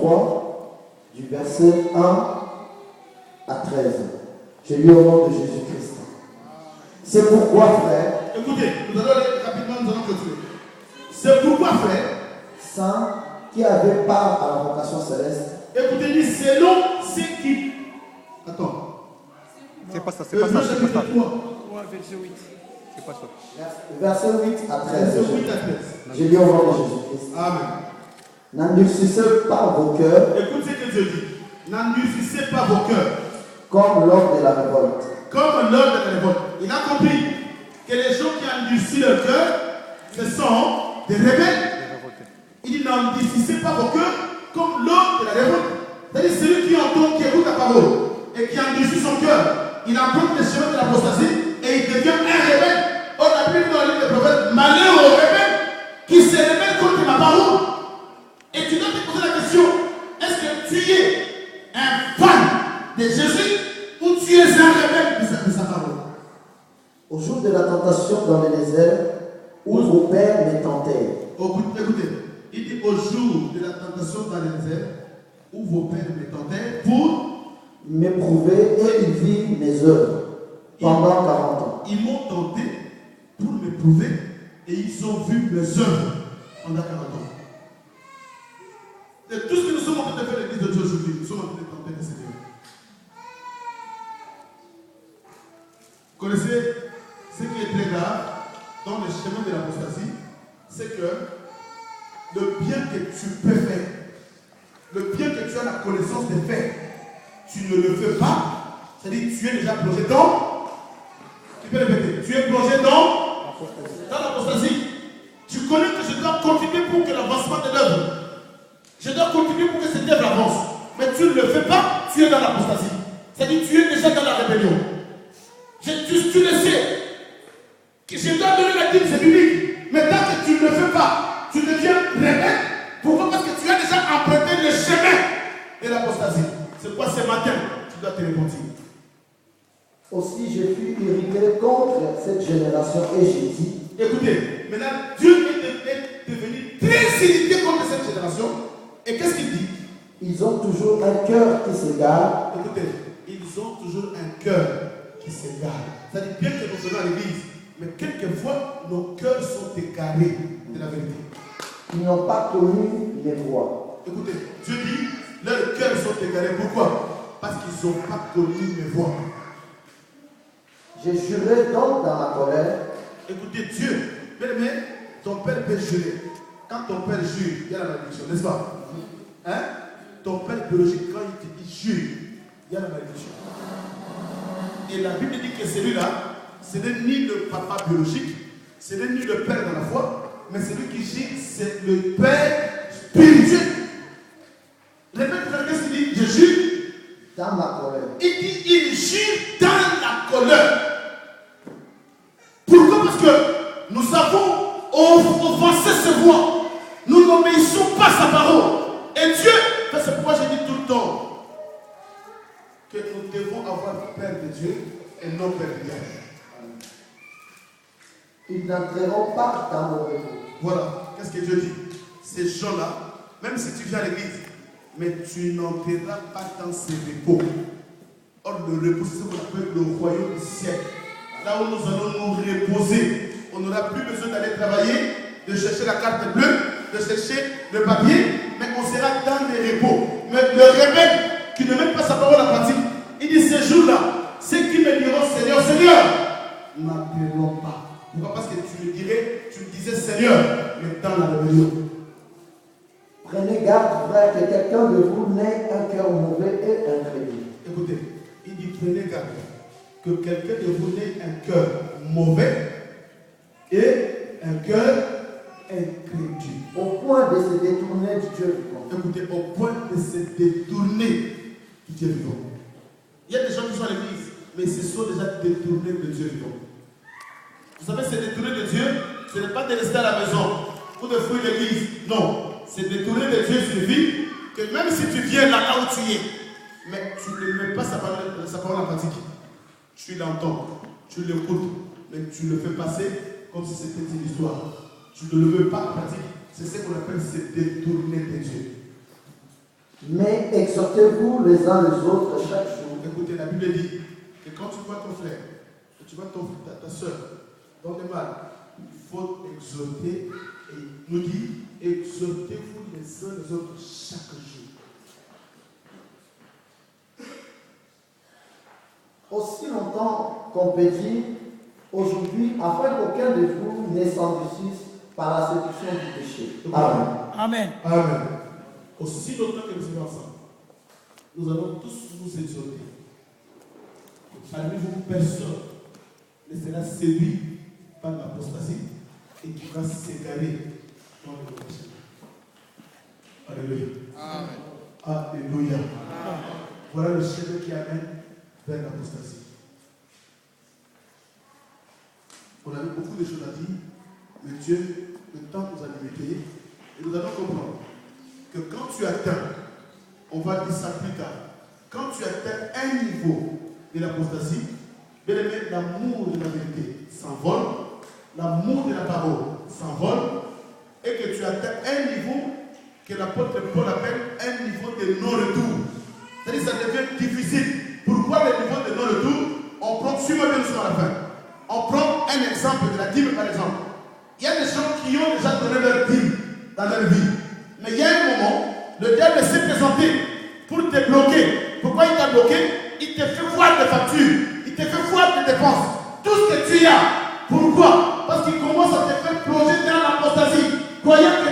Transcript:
3, du verset 1 à 13. Je lis au nom de Jésus-Christ. C'est pourquoi, frère. Écoutez, nous allons aller rapidement, nous allons continuer. C'est pourquoi, frère. Saints qui avaient part à la vocation céleste. Écoutez, dit selon ce qui. Attends. C'est pas ça, c'est pas ça. C'est pas ça. Verset 8. C'est pas ça. Verset 8 à 13. Verset 8 à 13. Je lis au nom de Jésus-Christ. Amen. N'endurcissez pas vos cœurs. Écoute ce que Dieu dit. N'endurcissez pas vos cœurs. Comme lors de la révolte. Comme lors de la révolte. Il a compris que les gens qui endurcissent leur cœur, ce sont des rebelles. Il dit n'endurcissez pas vos cœurs comme lors de la révolte. C'est-à-dire celui qui entend, qui écoute la parole et qui endurcit son cœur, il emprunte les chemins de l'apostasie et il devient un rebelle. Or la Bible dans le livre des prophètes, malheur aux rebelles qui se rebellent contre ma parole. Et tu dois te poser la question, est-ce que tu es un fan de Jésus ou tu es un rebelle de sa parole? Au jour de la tentation dans le désert, où vos pères me tentèrent. Écoutez, il dit au jour de la tentation dans le désert, où vos pères me tentèrent pour m'éprouver et ils virent mes œuvres pendant 40 ans. Ils m'ont tenté pour m'éprouver et ils ont vu mes œuvres pendant 40 ans. Et tout ce que nous sommes en train de faire l'église de Dieu aujourd'hui, nous sommes en train de tenter le Seigneur. Vous connaissez ce qui est très grave dans le chemin de l'apostasie, c'est que le bien que tu peux faire, le bien que tu as la connaissance de faire, tu ne le fais pas, c'est-à-dire que tu es déjà plongé dans, tu peux répéter, tu es plongé dans l'apostasie. Tu connais que je dois continuer pour que l'avancement de l'œuvre, je dois continuer pour que cette œuvre avance, mais tu ne le fais pas, tu es dans l'apostasie. C'est-à-dire que tu es déjà dans la rébellion. Tu le sais, que je dois donner la dîme, c'est biblique, mais tant que tu ne le fais pas, tu deviens rebelle. Pourquoi? Parce que tu as déjà emprunté le chemin de l'apostasie. C'est quoi ce matin? Tu dois te repentir. Aussi, je fus irrité contre cette génération et j'ai dit. Écoutez, maintenant, Dieu est devenu très irrité contre cette génération. Et qu'est-ce qu'il dit? Ils ont toujours un cœur qui s'égare. Écoutez, ils ont toujours un cœur qui s'égare. C'est-à-dire, bien que nous venons à l'église, mais quelquefois, nos cœurs sont égarés de la vérité. Ils n'ont pas connu les voies. Écoutez, Dieu dit, leurs cœurs sont égarés. Pourquoi? Parce qu'ils n'ont pas connu mes voies. J'ai juré donc dans ma colère. Écoutez, Dieu, mais ton père peut jurer. Quand ton père jure, il y a la malédiction, n'est-ce pas? Hein? Ton père biologique, quand il te dit jure, il y a la malédiction. Et la Bible dit que celui-là, ce n'est ni le papa biologique, ce n'est ni le père dans la foi, mais celui qui jure, c'est le père spirituel. Répète, qu'est-ce qu'il dit? Je jure dans ma colère. Il dit, il jure dans la colère. Pourquoi? Parce que nous avons offensé ses voix. Nous n'obéissons pas à sa parole. Et Dieu, c'est pourquoi je dis tout le temps que nous devons avoir peur de Dieu et non peur de Dieu. Ils n'entreront pas dans mon repos. Voilà, qu'est-ce que Dieu dit? Ces gens-là, même si tu viens à l'église, mais tu n'entreras pas dans ces repos. Or, le repos, c'est ce qu'on appelle le royaume du ciel. Là où nous allons nous reposer. On n'aura plus besoin d'aller travailler, de chercher la carte bleue, de chercher le papier, mais on sera dans les repos. Mais le rebelle qui ne met pas sa parole en pratique, il dit ces jours-là, ceux qui me diront Seigneur, Seigneur, n'appelleront pas. Pourquoi? Parce que tu me disais Seigneur, mais dans la rébellion. Prenez garde, frère, que quelqu'un de vous n'ait un cœur mauvais et incrédule. Écoutez, il dit prenez garde que quelqu'un de vous n'ait un cœur mauvais et un cœur incrédule. Au point de se détourner du Dieu vivant. Écoutez, au point de se détourner du Dieu vivant. Il y a des gens qui sont à l'église, mais ils se sont déjà détournés de Dieu vivant. Vous savez, se détourner de Dieu, ce n'est pas de rester à la maison ou de fuir l'église. Non. Se détourner de Dieu suffit que même si tu viens là où tu es, mais tu ne mets pas sa parole en pratique. Tu l'entends, tu l'écoutes, mais tu le fais passer comme si c'était une histoire. Tu ne le veux pas en pratique. C'est ce qu'on appelle se détourner de Dieu. Mais exhortez-vous les uns les autres chaque jour. Écoutez, la Bible dit que quand tu vois ton frère, que tu vois ta soeur dans le mal, il faut exhorter, et il nous dit, exhortez-vous les uns les autres chaque jour. Aussi longtemps qu'on peut dire aujourd'hui, afin qu'aucun de vous ne s'endurcisse par la séduction du péché. Amen. Amen. Amen. Aussi longtemps que nous sommes ensemble, nous allons tous vous exhorter. Parmi vous, personne ne sera séduit par l'apostasie et qui va s'égarer dans le péché. Alléluia. Amen. Alléluia. Voilà le chemin qui amène vers l'apostasie. On a eu beaucoup de choses à dire, mais Dieu, le temps nous a limité, et nous allons comprendre que quand tu atteins, on va dire ça plus tard, quand tu atteins un niveau de l'apostasie, bien aimé, l'amour de la vérité s'envole, l'amour de la parole s'envole, et que tu atteins un niveau que l'apôtre Paul appelle un niveau de non-retour. C'est-à-dire que ça devient difficile. Pourquoi le niveau de non-retour? On prend, suis-moi bien à la fin. On prend un exemple de la dîme par exemple. Il y a des gens qui ont déjà donné leur dîme dans leur vie. Mais il y a un moment, le diable s'est présenté pour te bloquer. Pourquoi il t'a bloqué? Il te fait voir des factures. Il te fait voir des dépenses. Tout ce que tu as. Pourquoi? Parce qu'il commence à te faire plonger dans l'apostasie. Croyant